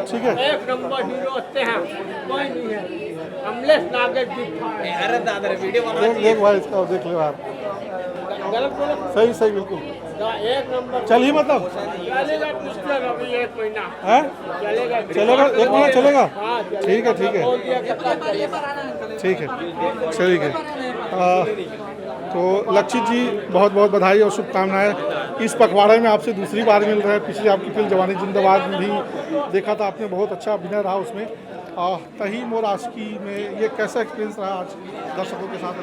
ठीक है, एक नंबर हीरो होते हैं, कोई नहीं है। कमलेश नागर जी अरे दादा वीडियो देख देख भाई इसका, देख ले यार, गलत बोला, सही सही बिल्कुल। एक नंबर चलिए मतलब चलेगा, पिछले अभी 1 महीना है, चलेगा, चलेगा 1 महीना चलेगा। हाँ ठीक है ठीक है बोल दिया कितना चलेगा। ठीक है, ठीक है। तो लक्षित जी बहुत बहुत बधाई और शुभकामनाएं। इस पखवाड़े में आपसे दूसरी बार मिल रहे हैं। पिछली आपकी फिल्म जवानी जिंदाबाद में भी देखा था आपने, बहुत अच्छा अभिनय रहा उसमें। तही मोर आशिकी में ये कैसा एक्सपीरियंस रहा आज दर्शकों के साथ?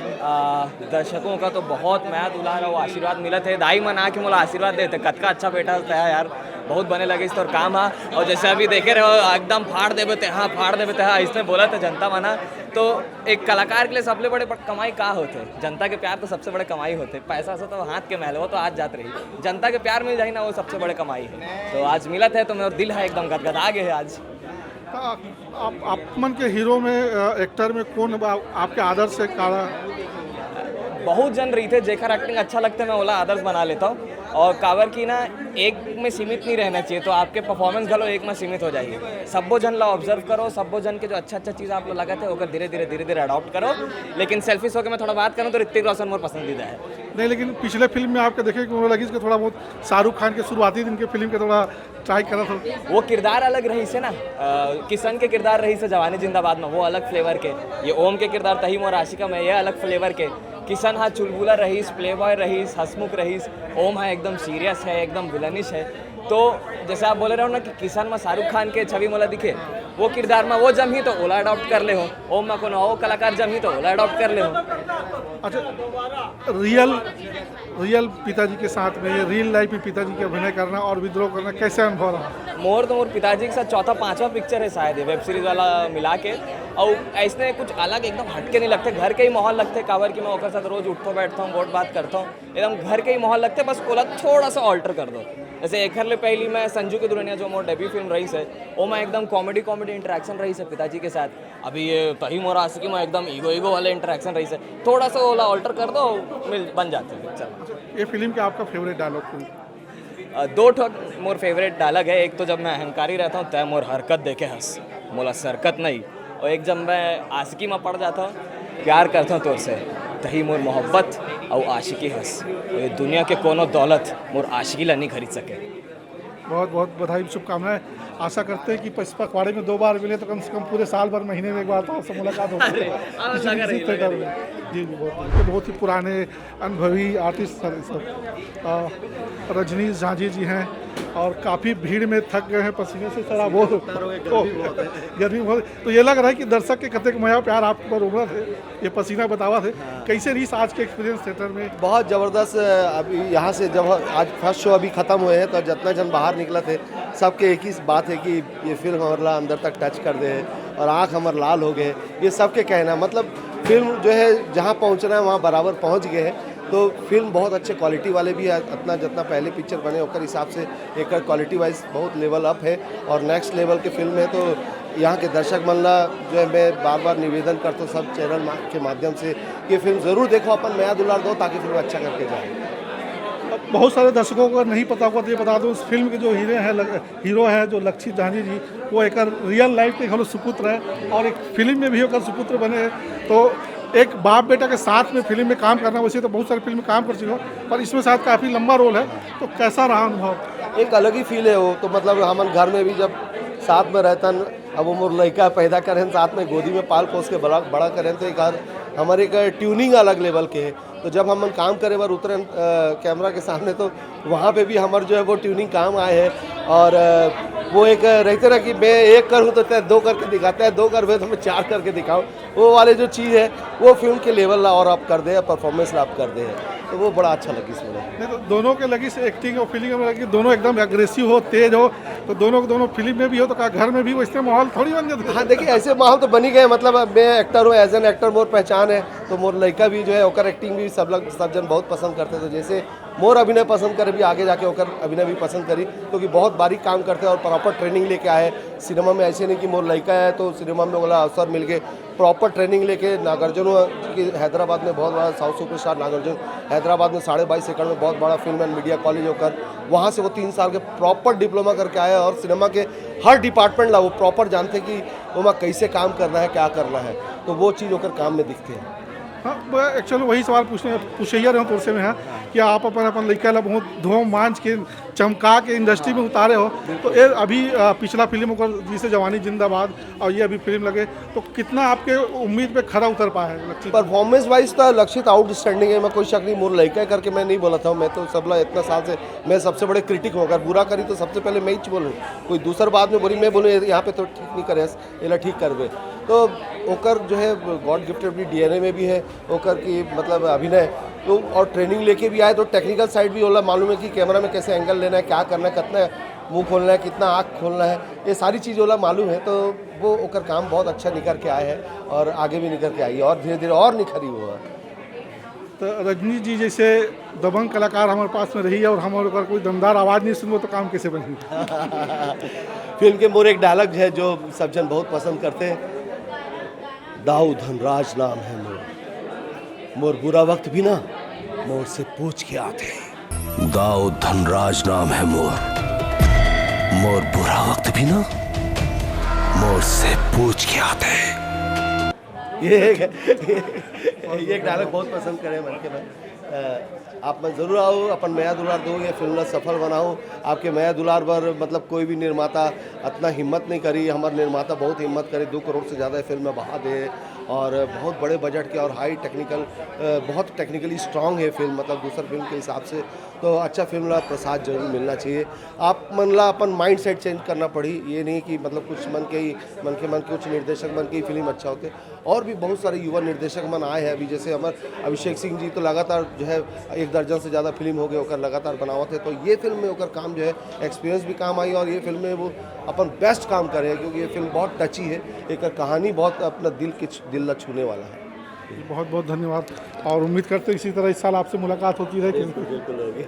दर्शकों का तो बहुत मैं दुलार और आशीर्वाद मिला थे, दाई मना के मोला आशीर्वाद देते कत का अच्छा बेटा होता है यार, बहुत बने लगे इस तौर काम है। और जैसे अभी देखे रहे हो एकदम फाड़ देवे थे, हाँ फाड़ देवे थे, हाँ इसने बोला था जनता माना। तो एक कलाकार के लिए सबसे बड़े कमाई का होते, जनता के प्यार तो सबसे बड़े कमाई होते। पैसा से तो हाथ के महल, वो तो आज जात रही, जनता के प्यार मिल जाए ना, वो सबसे बड़े कमाई है। तो आज मिला थे तो मेरा दिल है एकदम गदगदा गए है आज। आप मन के हीरो में एक्टर में कौन आपके आदर्श से कारा? बहुत जन रही थे, जेकर एक्टिंग अच्छा लगता है मैं ओला आदर्श बना लेता हूँ। और कावर की ना एक में सीमित नहीं रहना चाहिए, तो आपके परफॉर्मेंस गलो एक में सीमित हो जाएगी। सबो जन ला ऑब्जर्व करो, सबो जन के जो अच्छा चीज़ आप लोग लगा थे वो धीरे धीरे अडॉप्ट करो। लेकिन सेल्फिश होकर मैं थोड़ा बात करूँ तो ऋतिक रोशन मोर पसंदीदा है। नहीं, लेकिन पिछले फिल्म में आपके देखे कि लगी कि थोड़ा बहुत शाहरुख खान के शुरुआती दिन के फिल्म के थोड़ा ट्राई करा था। वो किरदार अलग रही से ना, किशन के किरदार रही से जवानी जिंदाबाद में, वो अलग फ्लेवर के। ये ओम के किरदार तही मोर आशिका में, ये अलग फ्लेवर के। किशन हाँ चुलबुला रहीस, प्ले बॉय रहीस, हंसमुख रहीस। ओम है एकदम सीरियस है, एकदम विलनिश है। तो जैसे आप बोले रहे हो ना कि किशन में शाहरुख खान के छवि मोला दिखे, वो किरदार में वो जम ही तो ओला अडॉप्ट कर ले हो। ओम में कोनो वो कलाकार जम ही तो ओला अडॉप्ट कर ले हो। अच्छा, रियल पिताजी के साथ में, ये रियल लाइफ में पिताजी के अभिनय करना और विद्रोह करना कैसे अनुभव रहा? मोर पिताजी के साथ चौथा पांचवा पिक्चर है शायद वेब सीरीज वाला मिला के। और ऐसे कुछ अलग एकदम हटके नहीं लगते, घर के ही माहौल लगते। कावर की मैं ओकर साथ रोज उठता बैठता हूँ, वोट बात करता हूँ, एकदम घर के ही माहौल लगते। बस ओला थोड़ा सा ऑल्टर कर दो। जैसे एक हर ले पहली मैं संजू की दुल्हनिया जो मोर डेब्यू फिल्म रही है, वो मैं एकदम कॉमेडी इंटरेक्शन रही है पिताजी के साथ। अभी ये तही मोर आशिकी में एकदम ईगो वाले इंटरेक्शन रही है, थोड़ा सा ओला ऑल्टर कर दो, बन जाते हैं पिक्चर। ये फिल्म का आपका फेवरेट डायलॉग कोई? 2 ठो मोर फेवरेट डायलॉग है। एक तो जब मैं अहंकारी रहता हूँ तय मोर हरकत देखे हंस, मोला सरकत नहीं। और एक जब मैं आशिकी में पड़ जाता हूँ, प्यार करता हूँ तोर से तही मोर मोहब्बत और आशिकी हंस, ये दुनिया के कोनो दौलत मोर आशिकी ला नहीं खरीद सके। बहुत बहुत बधाई, शुभकामनाएं। आशा करते हैं कि इस पखवाड़े में 2 बार मिले तो कम से कम पूरे साल भर महीने में एक बार तो आपसे मुलाकात होती है किसी थिएटर में। जी जी, बहुत ही पुराने अनुभवी आर्टिस्ट सब। रजनीश झांझी जी हैं और काफ़ी भीड़ में थक गए हैं, पसीने से सरा वो गर्मी बहुत। तो ये लग रहा है कि दर्शक के कते मया प्यार आपके पर उमड़ा थे, ये पसीना बतावा थे। कैसे रही आज के एक्सपीरियंस थिएटर में? बहुत ज़बरदस्त। अभी यहाँ से जब आज फर्स्ट शो अभी ख़त्म हुए हैं तो जितना जन बाहर निकला थे सबके एक ही बात है कि ये फिल्म हमारा अंदर तक टच कर दे और आँख हमारे लाल हो गए। ये सबके कहना, मतलब फिल्म जो है जहाँ पहुँचना है वहाँ बराबर पहुँच गए हैं। तो फिल्म बहुत अच्छे क्वालिटी वाले भी है, इतना जितना पहले पिक्चर बने होकर हिसाब से एक क्वालिटी वाइज बहुत लेवल अप है और नेक्स्ट लेवल के फिल्म है। तो यहाँ के दर्शक मल्ला जो है मैं बार बार निवेदन करता हूँ सब चैनल के माध्यम से कि फिल्म ज़रूर देखो, अपन नया दुलार दो ताकि फिल्म अच्छा करके जाए। बहुत सारे दर्शकों को नहीं पता होगा तो ये बता दो, इस फिल्म के जो हीरो है जो लक्षित झांझी जी, वो एक रियल लाइफ के हम सुपुत्र है और एक फिल्म में भी होकर सुपुत्र बने हैं। तो एक बाप बेटा के साथ में फिल्म में काम करना, वैसे तो बहुत सारी फिल्म में काम कर चुके हो पर इसमें शायद काफ़ी लंबा रोल है, तो कैसा रहा अनुभव? एक अलग ही फील है वो तो। मतलब हम घर में भी जब साथ में रहता, अब वो मोर लड़का पैदा करें साथ में गोदी में पाल पोस के बड़ा करें, तो एक हमारे एक ट्यूनिंग अलग लेवल के है। तो जब हम काम करे बार उतरे कैमरा के सामने तो वहाँ पे भी हमारे जो है वो ट्यूनिंग काम आए हैं। और वो एक रहते ना कि मैं 1 करूँ तो तय 2 करके दिखाता है, 2 कर तो मैं 4 करके दिखाऊँ, वो वाले जो चीज़ है वो फिल्म के लेवल ला और आप कर दे, परफॉर्मेंस ला आप कर दे, तो वो बड़ा अच्छा लगी इसमें। नहीं तो दोनों के लगी से एक्टिंग और फीलिंग में लगी, दोनों एकदम एग्रेसिव हो, तेज हो, तो दोनों फिल्म में भी हो तो क्या घर में भी वैसे माहौल थोड़ी बन जाता है? हाँ देखिए, ऐसे माहौल तो बनी गए। मतलब मैं एक्टर हूँ, एज एन एक्टर मोर पहचान है, तो मोर लड़का भी जो है ओकर एक्टिंग भी सब जन बहुत पसंद करते। तो जैसे मोर अभिनय पसंद करे भी आगे जाके होकर अभिनय भी पसंद करी, क्योंकि बहुत बारीक काम करते हैं और प्रॉपर ट्रेनिंग लेके आए सिनेमा में। ऐसे नहीं कि मोर लड़का है तो सिनेमा में बोला अवसर मिल के, प्रॉपर ट्रेनिंग लेके नागार्जुन की हैदराबाद में बहुत बड़ा साउथ सुपरस्टार नागार्जुन हैदराबाद में 22.5 एकड़ में बहुत बड़ा फिल्म एंड मीडिया कॉलेज होकर वहाँ से वो 3 साल के प्रॉपर डिप्लोमा करके आए और सिनेमा के हर डिपार्टमेंट ला वो प्रॉपर जानते कि वो कैसे काम करना है, क्या करना है, तो वो चीज़ होकर काम में दिखते हैं। हाँ, एक्चुअली वही सवाल पूछे रहे हूँ तुरसे में है कि आप अपन लड़का ला बहुत धूम मांझ के चमका के इंडस्ट्री में उतारे हो, तो ये अभी पिछला फिल्म होकर जिसे जवानी जिंदाबाद और ये अभी फिल्म लगे, तो कितना आपके उम्मीद पे खरा उतर पाया है लक्षित? परफॉर्मेंस वाइज तो लक्षित आउटस्टैंडिंग है, मैं कोई शक नहीं, मोर लड़का करके मैं नहीं बोला था। मैं तो सबला इतना साल से मैं सबसे बड़े क्रिटिक हूँ, अगर बुरा करी तो सबसे पहले मैं ही बोलूँ, कोई दूसर बाद में बोली मैं बोलूँ यहाँ पे तो ठीक नहीं करे ये ठीक करवे, तो ओकर जो है गॉड गिफ्टेड भी डीएनए में भी है ओकर की मतलब अभिनय, तो और ट्रेनिंग लेके भी आए तो टेक्निकल साइड भी होला मालूम है कि कैमरा में कैसे एंगल लेना है, क्या करना है, कितना मुंह खोलना है, कितना आँख खोलना है, ये सारी चीज़ होला मालूम है। तो वो ओकर काम बहुत अच्छा निकल के आए हैं और आगे भी निकल के आई है और धीरे धीरे और निखरी हुआ। तो रजनी जी जैसे दबंग कलाकार हमारे पास में रही है और हमारे ऊपर कोई दमदार आवाज़ नहीं सुनो तो काम कैसे बनी? फिल्म के मोर एक डायलॉग है जो सब जन बहुत पसंद करते हैं, दाऊ धनराज नाम है मोर, मोर बुरा वक्त भी ना मोर से पूछ के आते हैं। दाऊ धनराज नाम है मोर, मोर बुरा वक्त भी ना मोर से पूछ के आते हैं। ये एक डायलॉग बहुत पसंद करे मन के मैं। आप मैं ज़रूर आओ, अपन मया दुलार दो, ये फिल्म सफल बनाओ। आपके मया दुलार पर मतलब कोई भी निर्माता इतना हिम्मत नहीं करी, हमारे निर्माता बहुत हिम्मत करे, 2 करोड़ से ज़्यादा फिल्म में बहा दे और बहुत बड़े बजट के और हाई टेक्निकल, बहुत टेक्निकली स्ट्रांग है फिल्म, मतलब दूसर फिल्म के हिसाब से। तो अच्छा फिल्म ला प्रसाद जरूर मिलना चाहिए। आप मन ला अपन माइंड सेट चेंज करना पड़ी, ये नहीं कि मतलब कुछ मन के कुछ निर्देशक मन के ही फिल्म अच्छा होते, और भी बहुत सारे युवा निर्देशक मन आए हैं अभी, जैसे हमारे अभिषेक सिंह जी तो लगातार जो है 1 दर्जन से ज़्यादा फिल्म हो गए होकर लगातार बनावत है। तो ये फिल्म में होकर काम जो है एक्सपीरियंस भी काम आई और ये फिल्म में वो अपन बेस्ट काम करे, क्योंकि ये फिल्म बहुत टची है, एक कहानी बहुत अपना दिल ला छूने वाला है। बहुत बहुत धन्यवाद और उम्मीद करते हैं इसी तरह इस साल आपसे मुलाकात होती रहे। बिल्कुल होगी।